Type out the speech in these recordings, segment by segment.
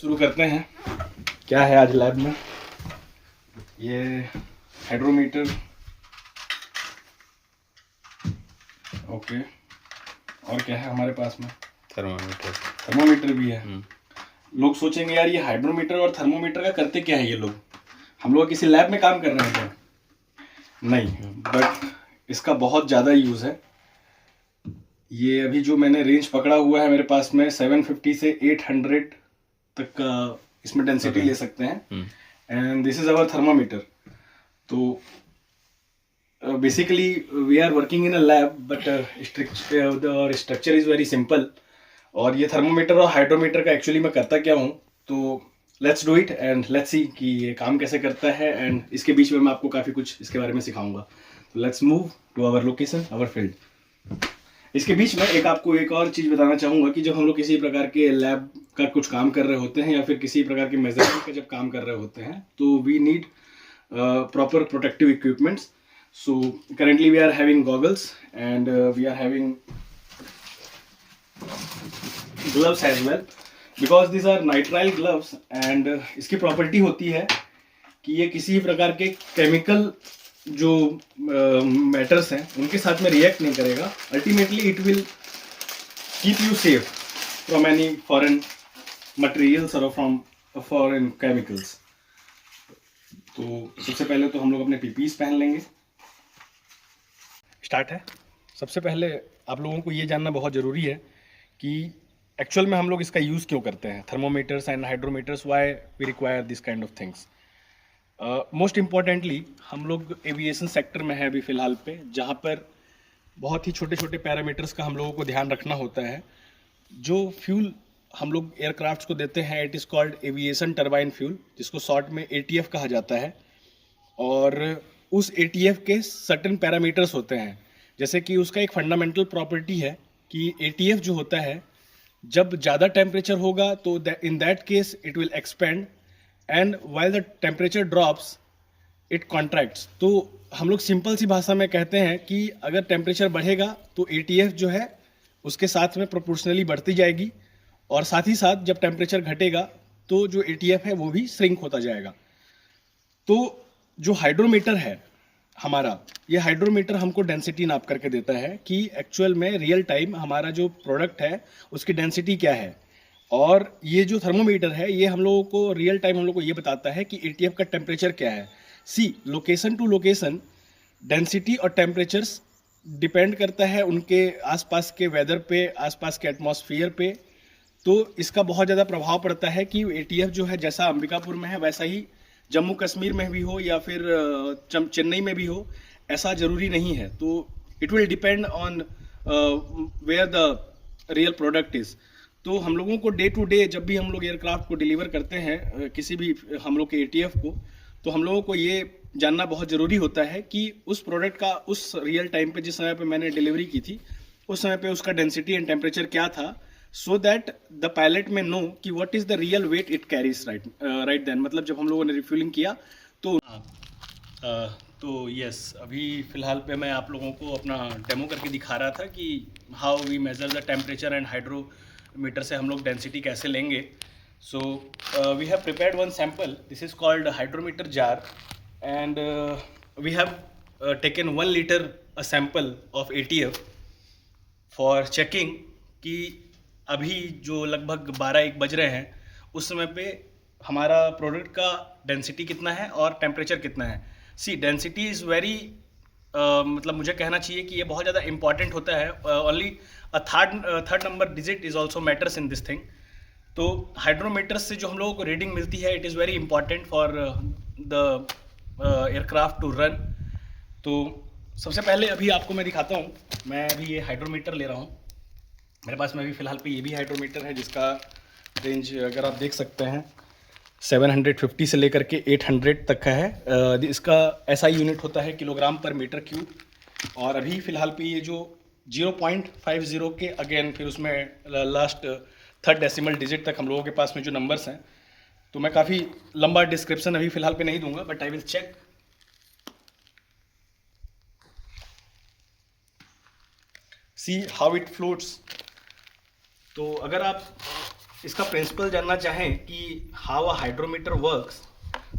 शुरू करते हैं। क्या है आज लैब में? ये हाइड्रोमीटर, ओके, और क्या है हमारे पास में? थर्मोमीटर भी है। लोग सोचेंगे यार ये हाइड्रोमीटर और थर्मोमीटर का करते क्या है ये लोग, हम लोग किसी लैब में काम कर रहे हैं क्या? नहीं, बट इसका बहुत ज़्यादा यूज़ है। ये अभी जो मैंने रेंज पकड़ा हुआ है मेरे पास में 750 से 800 तक का इसमें डेंसिटी ले सकते हैं। And this is our thermometer. तो basically we are working in a lab, but structure is very simple. और ये थर्मोमीटर और हाइड्रोमीटर का एक्चुअली मैं करता क्या हूँ, तो let's do it and let's see कि ये काम कैसे करता है। एंड इसके बीच में मैं आपको काफ़ी कुछ इसके बारे में सिखाऊंगा। तो let's move to our location, our field. इसके बीच में आपको एक और चीज़ बताना चाहूँगा कि जब हम लोग किसी प्रकार के लैब का कुछ काम कर रहे होते हैं या फिर किसी प्रकार के मेजरमेंट का जब काम कर रहे होते हैं, तो we need proper protective equipments. So currently we are having goggles and we are having gloves as well, because this are nitrile gloves. And इसकी प्रॉपर्टी होती है कि ये किसी प्रकार के केमिकल जो मैटर्स हैं उनके साथ में रिएक्ट नहीं करेगा। Ultimately it will keep you safe from any foreign materials और फ्रॉम फॉरेन केमिकल्स। तो सबसे पहले तो हम लोग अपने पीपीज पहन लेंगे। स्टार्ट है। सबसे पहले आप लोगों को ये जानना बहुत ज़रूरी है कि एक्चुअल में हम लोग इसका यूज़ क्यों करते हैं, thermometers and hydrometers, why we require this kind of things. Most importantly हम लोग एविएशन सेक्टर में है अभी फ़िलहाल पे, जहाँ पर बहुत ही छोटे छोटे पैरामीटर्स का हम लोगों को ध्यान रखना होता है। जो फ्यूल हम लोग एयरक्राफ्ट्स को देते हैं, it is called aviation turbine fuel, जिसको शॉर्ट में ATF कहा जाता है। और उस ATF के सर्टेन पैरामीटर्स होते हैं, जैसे कि उसका एक फंडामेंटल प्रॉपर्टी है कि ATF जो होता है, जब ज़्यादा टेम्परेचर होगा तो in that case it will expand, and while the temperature drops it contracts. तो हम लोग सिंपल सी भाषा में कहते हैं कि अगर टेम्परेचर बढ़ेगा तो ATF जो है उसके साथ में प्रोपोर्शनली बढ़ती जाएगी, और साथ ही साथ जब टेम्परेचर घटेगा तो जो ATF है वो भी श्रिंक होता जाएगा। तो जो हाइड्रोमीटर है हमारा, ये हाइड्रोमीटर हमको डेंसिटी नाप करके देता है कि एक्चुअल में रियल टाइम हमारा जो प्रोडक्ट है उसकी डेंसिटी क्या है। और ये जो थर्मोमीटर है ये हम लोगों को रियल टाइम हम लोग को ये बताता है कि ATF का टेम्परेचर क्या है। सी, लोकेशन टू लोकेशन डेंसिटी और टेम्परेचर्स डिपेंड करता है उनके आसपास के वेदर पे, आसपास के एटमॉस्फेयर पे। तो इसका बहुत ज़्यादा प्रभाव पड़ता है कि ATF जो है जैसा अंबिकापुर में है वैसा ही जम्मू कश्मीर में भी हो या फिर चेन्नई में भी हो, ऐसा ज़रूरी नहीं है। तो it will depend on where the real product is. तो हम लोगों को डे टू डे जब भी हम लोग एयरक्राफ्ट को डिलीवर करते हैं किसी भी हम लोग के ATF को, तो हम लोगों को ये जानना बहुत ज़रूरी होता है कि उस प्रोडक्ट का उस रियल टाइम पे जिस समय पे मैंने डिलीवरी की थी उस समय पे उसका डेंसिटी एंड टेम्परेचर क्या था, so that the pilot may know कि what is the real weight it carries right then. मतलब जब हम लोगों ने रिफ्यूलिंग किया तो यस, अभी फ़िलहाल पे मैं आप लोगों को अपना डेमो करके दिखा रहा था कि how we measure the temperature and hydrometer से हम लोग डेंसिटी कैसे लेंगे। So we have prepared one sample, this is called hydrometer jar, and we have taken 1 litre a sample of ATF for checking कि अभी जो लगभग 12-1 बज रहे हैं उस समय पे हमारा प्रोडक्ट का डेंसिटी कितना है और टेम्परेचर कितना है। सी, डेंसिटी इज़ वेरी मतलब मुझे कहना चाहिए कि ये बहुत ज़्यादा इंपॉर्टेंट होता है। Only a third number digit is also matters in this thing. तो हाइड्रोमीटर्स से जो हम लोगों को रीडिंग मिलती है it is very important for the aircraft to run. तो सबसे पहले अभी आपको मैं दिखाता हूँ, मैं अभी ये हाइड्रोमीटर ले रहा हूँ। मेरे पास में अभी फ़िलहाल पे ये भी हाइड्रोमीटर है जिसका रेंज अगर आप देख सकते हैं 750 से लेकर के 800 तक का है। इसका SI यूनिट होता है किलोग्राम पर मीटर क्यूब। और अभी फ़िलहाल पे ये जो 0.50 के अगेन फिर उसमें लास्ट थर्ड डेसिमल डिजिट तक हम लोगों के पास में जो नंबर्स हैं, तो मैं काफ़ी लंबा डिस्क्रिप्शन अभी फ़िलहाल पे नहीं दूंगा, but I will check. See how it floats. तो अगर आप इसका प्रिंसिपल जानना चाहें कि हाउ अ हाइड्रोमीटर वर्क्स,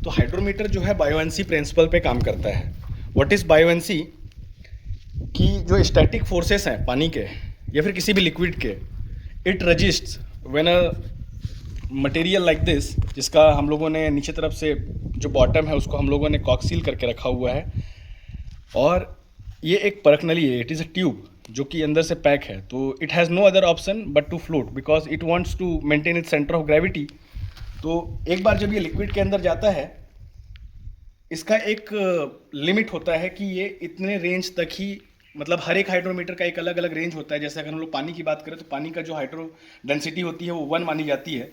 तो हाइड्रोमीटर जो है बायोएंसी प्रिंसिपल पे काम करता है। What is buoyancy? कि जो स्टैटिक फोर्सेस हैं पानी के या फिर किसी भी लिक्विड के, it resists when a material like this, जिसका हम लोगों ने नीचे तरफ से जो बॉटम है उसको हम लोगों ने कॉक्सील करके रखा हुआ है, और ये एक परख नली है, इट इज़ अ ट्यूब जो कि अंदर से पैक है, तो it has no other option but to float because it wants to maintain its centre of gravity. तो एक बार जब ये लिक्विड के अंदर जाता है, इसका एक लिमिट होता है कि ये इतने रेंज तक ही, मतलब हर एक हाइड्रोमीटर का एक अलग अलग रेंज होता है। जैसे अगर हम लोग पानी की बात करें तो पानी का जो हाइड्रो डेंसिटी होती है वो 1 मानी जाती है।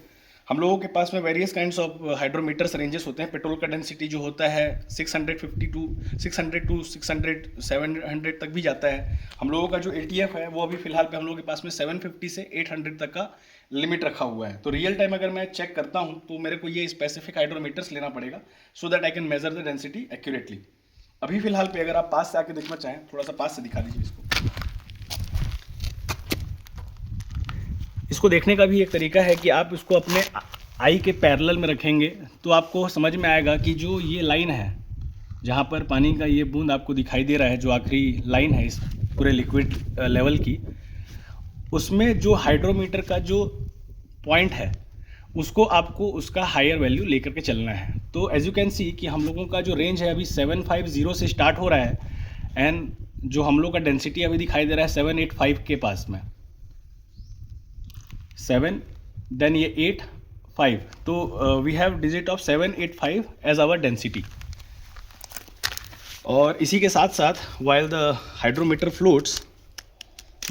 हम लोगों के पास में वेरियस काइंड्स ऑफ हाइड्रोमीटर्स रेंजेस होते हैं। पेट्रोल का डेंसिटी जो होता है 650 टू 600 700 तक भी जाता है। हम लोगों का जो ATF है वो अभी फिलहाल पे हम लोगों के पास में 750 से 800 तक का लिमिट रखा हुआ है। तो रियल टाइम अगर मैं चेक करता हूँ तो मेरे को ये स्पेसिफिक हाइड्रोमीटर्स लेना पड़ेगा so that I can measure the density accurately. अभी फिलहाल पे अगर आप पास से आके देखना चाहें, थोड़ा सा पास से दिखा दीजिए इसको। इसको देखने का भी एक तरीका है कि आप इसको अपने आई के पैरेलल में रखेंगे तो आपको समझ में आएगा कि जो ये लाइन है, जहाँ पर पानी का ये बूंद आपको दिखाई दे रहा है, जो आखिरी लाइन है इस पूरे लिक्विड लेवल की, उसमें जो हाइड्रोमीटर का जो पॉइंट है उसको आपको उसका हायर वैल्यू लेकर के चलना है। तो एज यू कैन सी कि हम लोगों का जो रेंज है अभी 750 से स्टार्ट हो रहा है, एंड जो हम लोग का डेंसिटी अभी दिखाई दे रहा है 785 के पास में, 7 देन ये 8 5, तो we have digit of 785 as our density. और इसी के साथ साथ while the hydrometer floats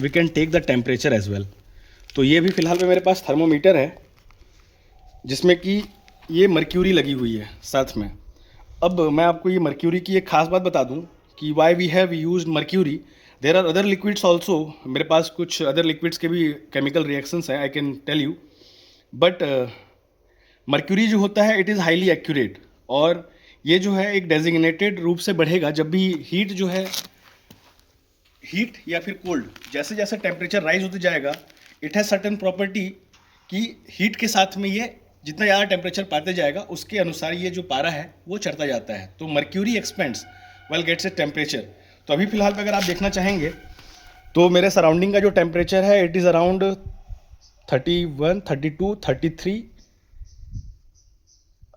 we can take the temperature as well. तो ये भी फिलहाल में मेरे पास थर्मोमीटर है जिसमें कि ये मर्क्यूरी लगी हुई है साथ में। अब मैं आपको ये मर्क्यूरी की एक खास बात बता दूं कि why we have used mercury. There are other liquids also, मेरे पास कुछ अदर लिक्विड्स के भी केमिकल रिएक्शंस हैं, I can tell you, but mercury जो होता है इट इज़ हाईली एक्यूरेट, और ये जो है एक डेजिग्नेटेड रूप से बढ़ेगा जब भी हीट जो है, हीट या फिर कोल्ड, जैसे जैसे टेम्परेचर राइज होते जाएगा, इट हैज़ सर्टेन प्रॉपर्टी कि हीट के साथ में ये जितना ज़्यादा टेम्परेचर पाते जाएगा उसके अनुसार ये जो पारा है वो चढ़ता जाता है। तो mercury expands well gets a temperature. तो अभी फिलहाल पे अगर आप देखना चाहेंगे तो मेरे सराउंडिंग का जो टेम्परेचर है it is around 31 32 33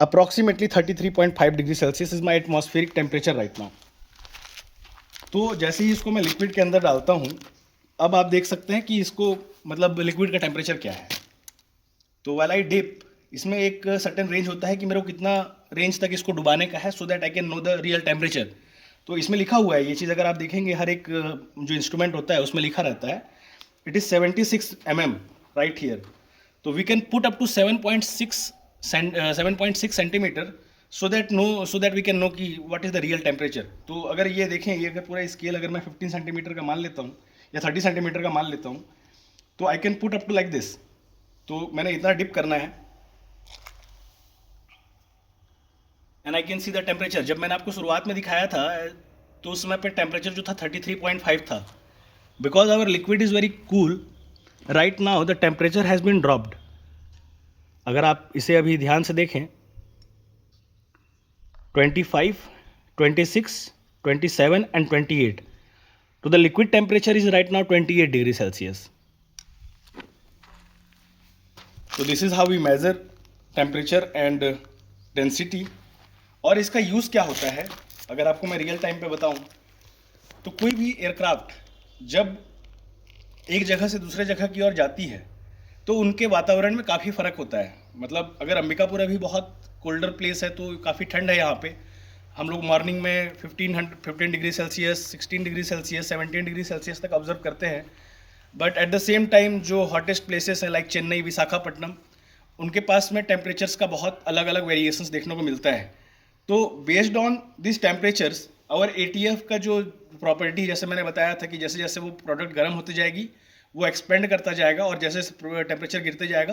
approximately 33.5 degree Celsius is my atmospheric temperature right now. तो जैसे ही इसको मैं लिक्विड के अंदर डालता हूँ, अब आप देख सकते हैं कि इसको मतलब लिक्विड का टेम्परेचर क्या है। तो वाइल आई डिप, इसमें एक सर्टेन रेंज होता है कि मेरे को कितना रेंज तक इसको डुबाने का है so that I can know the real temperature. तो इसमें लिखा हुआ है ये चीज़, अगर आप देखेंगे हर एक जो इंस्ट्रूमेंट होता है उसमें लिखा रहता है it is 76 mm right here. तो we can put up to 7.6 centimetre so that we can know कि what is the real temperature. तो अगर ये देखें, ये अगर पूरा स्केल अगर मैं 15 सेंटीमीटर का मान लेता हूँ या 30 सेंटीमीटर का मान लेता हूँ, तो I can put up to like this. तो मैंने इतना डिप करना है and I can see the temperature. जब मैंने आपको शुरुआत में दिखाया था तो उस समय पे टेम्परेचर जो था 33.5 था। Because our liquid is very cool right now the temperature has been dropped. अगर आप इसे अभी ध्यान से देखें 25, 26, 27 एंड 28, तो the liquid temperature is right now 28 degree Celsius. तो this is how we measure temperature and density. और इसका यूज़ क्या होता है अगर आपको मैं रियल टाइम पे बताऊं, तो कोई भी एयरक्राफ्ट जब एक जगह से दूसरे जगह की ओर जाती है तो उनके वातावरण में काफ़ी फ़र्क होता है। मतलब अगर अंबिकापुर अभी बहुत कोल्डर प्लेस है तो काफ़ी ठंड है यहाँ पे, हम लोग मॉर्निंग में 15 degree Celsius, 16 degree Celsius, 17 degree Celsius तक ऑब्जर्व करते हैं। But at the same time जो हॉटेस्ट प्लेसेस हैं लाइक चेन्नई, विशाखापट्टनम, उनके पास में टेम्परेचर्स का बहुत अलग अलग वेरिएशंस देखने को मिलता है। तो बेस्ड ऑन दिस टेम्परेचर्स और ATF का जो प्रॉपर्टी, जैसे मैंने बताया था कि जैसे जैसे वो प्रोडक्ट गर्म होती जाएगी वो एक्सपेंड करता जाएगा, और जैसे जैसे टेम्परेचर गिरते जाएगा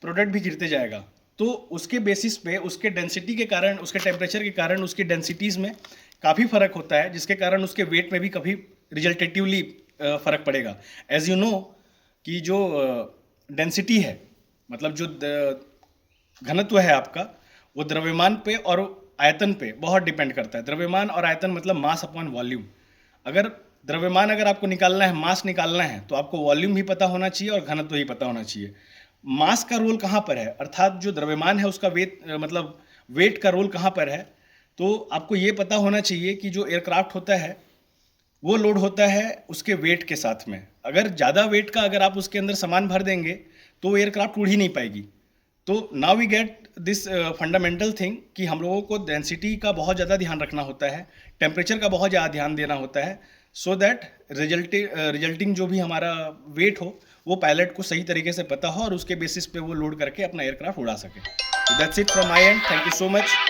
प्रोडक्ट भी गिरते जाएगा। तो उसके बेसिस पे उसके डेंसिटी के कारण, उसके टेम्परेचर के कारण उसकी डेंसिटीज़ में काफ़ी फ़र्क होता है, जिसके कारण उसके वेट में भी काफ़ी रिजल्टेटिवली फ़र्क पड़ेगा। एज यू नो कि जो डेंसिटी है मतलब जो घनत्व है आपका, वो द्रव्यमान पे और आयतन पे बहुत डिपेंड करता है। द्रव्यमान और आयतन मतलब मास अपॉन वॉल्यूम। अगर द्रव्यमान अगर आपको निकालना है, मास निकालना है, तो आपको वॉल्यूम भी पता होना चाहिए और घनत्व ही पता होना चाहिए। मास का रोल कहाँ पर है, अर्थात जो द्रव्यमान है उसका मतलब वेट का रोल कहाँ पर है, तो आपको ये पता होना चाहिए कि जो एयरक्राफ्ट होता है वो लोड होता है उसके वेट के साथ में। अगर ज़्यादा वेट का अगर आप उसके अंदर सामान भर देंगे तो एयरक्राफ्ट उड़ ही नहीं पाएगी। तो now we get this fundamental thing कि हम लोगों को डेंसिटी का बहुत ज़्यादा ध्यान रखना होता है, टेम्परेचर का बहुत ज़्यादा ध्यान देना होता है, सो दैट रिजल्टिंग जो भी हमारा वेट हो वो पायलट को सही तरीके से पता हो और उसके बेसिस पे वो लोड करके अपना एयरक्राफ्ट उड़ा सके। That's it from my and, thank you so much.